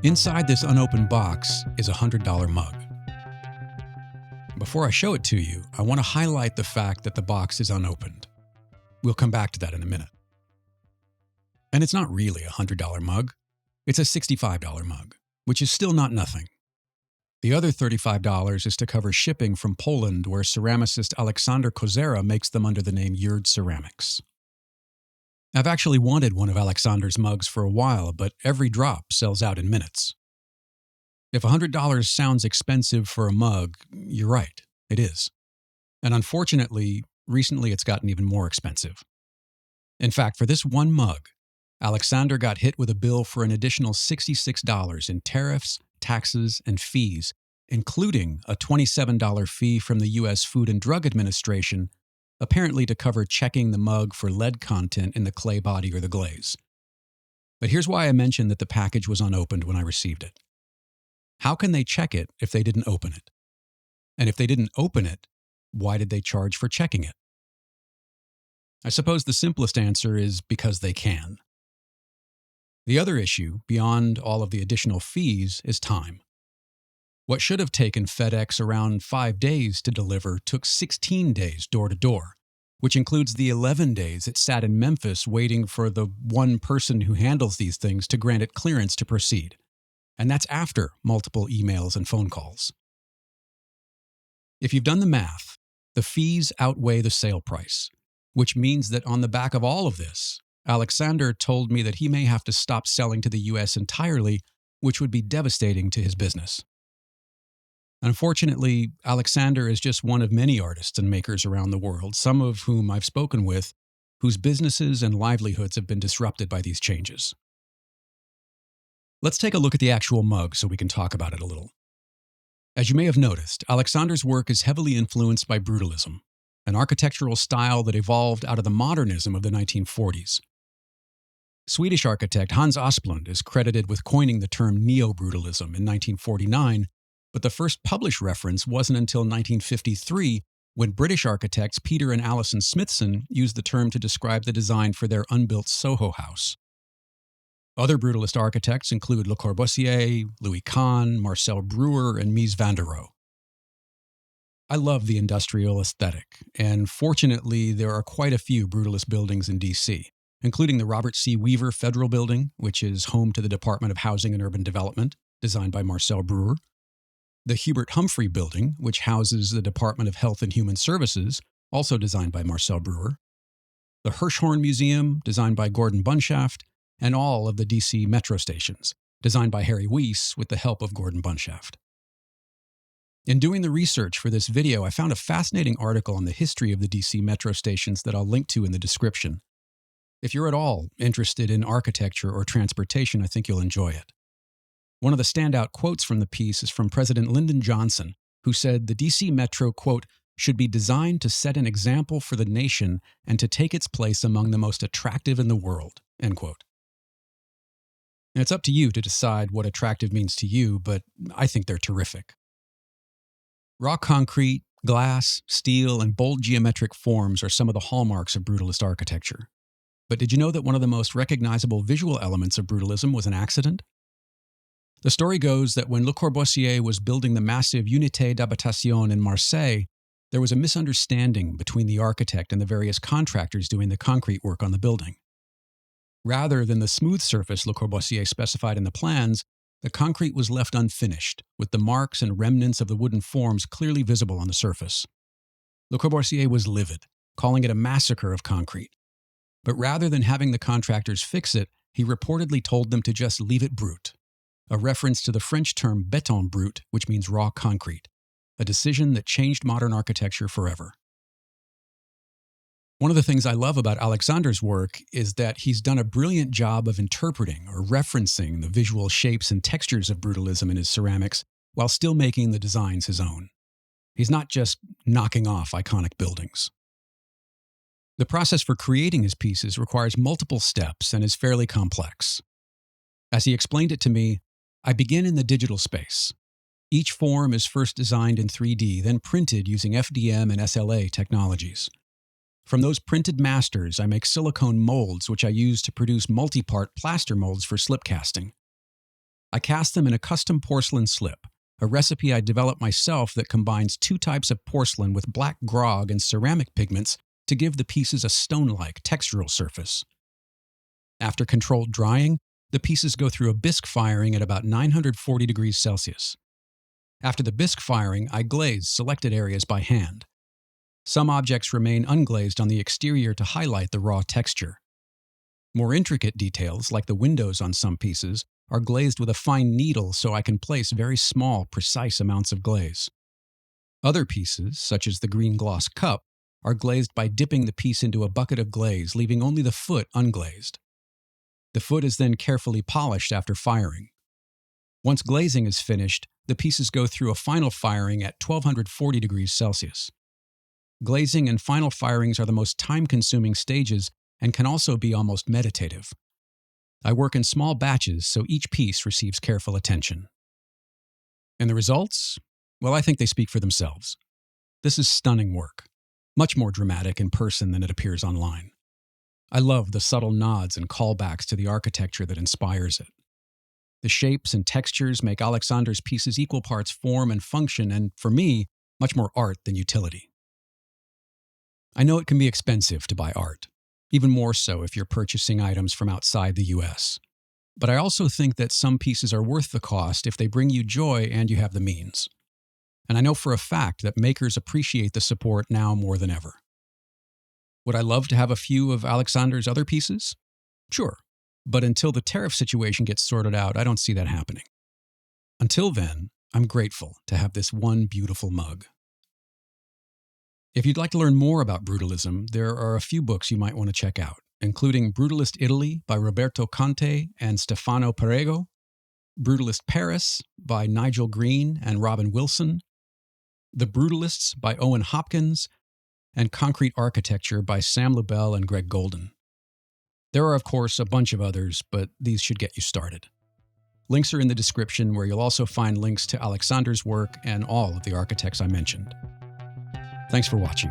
Inside this unopened box is a $100 mug. Before I show it to you, I want to highlight the fact that the box is unopened. We'll come back to that in a minute. And it's not really a $100 mug. It's a $65 mug, which is still not nothing. The other $35 is to cover shipping from Poland, where ceramicist Aleksander Kozera makes them under the name Yird ceramics. I've actually wanted one of Aleksander's mugs for a while, but every drop sells out in minutes. If $100 sounds expensive for a mug, you're right, it is. And unfortunately, recently it's gotten even more expensive. In fact, for this one mug, Aleksander got hit with a bill for an additional $66 in tariffs, taxes, and fees, including a $27 fee from the U.S. Food and Drug Administration, apparently to cover checking the mug for lead content in the clay body or the glaze. But here's why I mentioned that the package was unopened when I received it. How can they check it if they didn't open it? And if they didn't open it, why did they charge for checking it? I suppose the simplest answer is because they can. The other issue, beyond all of the additional fees, is time. What should have taken FedEx around 5 days to deliver took 16 days door to door, which includes the 11 days it sat in Memphis waiting for the one person who handles these things to grant it clearance to proceed. And that's after multiple emails and phone calls. If you've done the math, the fees outweigh the sale price, which means that on the back of all of this, Aleksander told me that he may have to stop selling to the U.S. entirely, which would be devastating to his business. Unfortunately, Aleksander is just one of many artists and makers around the world, some of whom I've spoken with, whose businesses and livelihoods have been disrupted by these changes. Let's take a look at the actual mug so we can talk about it a little. As you may have noticed, Aleksander's work is heavily influenced by Brutalism, an architectural style that evolved out of the modernism of the 1940s. Swedish architect Hans Asplund is credited with coining the term neo-brutalism in 1949, but the first published reference wasn't until 1953, when British architects Peter and Alison Smithson used the term to describe the design for their unbuilt Soho house. Other Brutalist architects include Le Corbusier, Louis Kahn, Marcel Breuer, and Mies van der Rohe. I love the industrial aesthetic, and fortunately there are quite a few Brutalist buildings in D.C., including the Robert C. Weaver Federal Building, which is home to the Department of Housing and Urban Development, designed by Marcel Breuer, the Hubert Humphrey Building, which houses the Department of Health and Human Services, also designed by Marcel Breuer, the Hirshhorn Museum, designed by Gordon Bunshaft, and all of the D.C. metro stations, designed by Harry Weiss with the help of Gordon Bunshaft. In doing the research for this video, I found a fascinating article on the history of the D.C. metro stations that I'll link to in the description. If you're at all interested in architecture or transportation, I think you'll enjoy it. One of the standout quotes from the piece is from President Lyndon Johnson, who said the D.C. Metro, quote, should be designed to set an example for the nation and to take its place among the most attractive in the world, end quote. And it's up to you to decide what attractive means to you, but I think they're terrific. Raw concrete, glass, steel, and bold geometric forms are some of the hallmarks of Brutalist architecture. But did you know that one of the most recognizable visual elements of Brutalism was an accident? The story goes that when Le Corbusier was building the massive Unité d'Habitation in Marseille, there was a misunderstanding between the architect and the various contractors doing the concrete work on the building. Rather than the smooth surface Le Corbusier specified in the plans, the concrete was left unfinished, with the marks and remnants of the wooden forms clearly visible on the surface. Le Corbusier was livid, calling it a massacre of concrete. But rather than having the contractors fix it, he reportedly told them to just leave it brut, a reference to the French term béton brut, which means raw concrete, a decision that changed modern architecture forever. One of the things I love about Aleksander's work is that he's done a brilliant job of interpreting or referencing the visual shapes and textures of Brutalism in his ceramics while still making the designs his own. He's not just knocking off iconic buildings. The process for creating his pieces requires multiple steps and is fairly complex. As he explained it to me, I begin in the digital space. Each form is first designed in 3D, then printed using FDM and SLA technologies. From those printed masters, I make silicone molds, which I use to produce multi-part plaster molds for slip casting. I cast them in a custom porcelain slip, a recipe I developed myself that combines 2 types of porcelain with black grog and ceramic pigments to give the pieces a stone-like textural surface. After controlled drying, the pieces go through a bisque firing at about 940 degrees Celsius. After the bisque firing, I glaze selected areas by hand. Some objects remain unglazed on the exterior to highlight the raw texture. More intricate details, like the windows on some pieces, are glazed with a fine needle so I can place very small, precise amounts of glaze. Other pieces, such as the green gloss cup, are glazed by dipping the piece into a bucket of glaze, leaving only the foot unglazed. The foot is then carefully polished after firing. Once glazing is finished, the pieces go through a final firing at 1240 degrees Celsius. Glazing and final firings are the most time-consuming stages and can also be almost meditative. I work in small batches, so each piece receives careful attention. And the results? Well, I think they speak for themselves. This is stunning work, much more dramatic in person than it appears online. I love the subtle nods and callbacks to the architecture that inspires it. The shapes and textures make Aleksander's pieces equal parts form and function, and for me, much more art than utility. I know it can be expensive to buy art, even more so if you're purchasing items from outside the US. But I also think that some pieces are worth the cost if they bring you joy and you have the means. And I know for a fact that makers appreciate the support now more than ever. Would I love to have a few of Aleksander's other pieces? Sure, but until the tariff situation gets sorted out, I don't see that happening. Until then, I'm grateful to have this one beautiful mug. If you'd like to learn more about Brutalism, there are a few books you might want to check out, including Brutalist Italy by Roberto Conte and Stefano Perego, Brutalist Paris by Nigel Green and Robin Wilson, The Brutalists by Owen Hopkins, and Concrete Architecture by Sam Lubell and Greg Golden. There are, of course, a bunch of others, but these should get you started. Links are in the description, where you'll also find links to Aleksander's work and all of the architects I mentioned. Thanks for watching.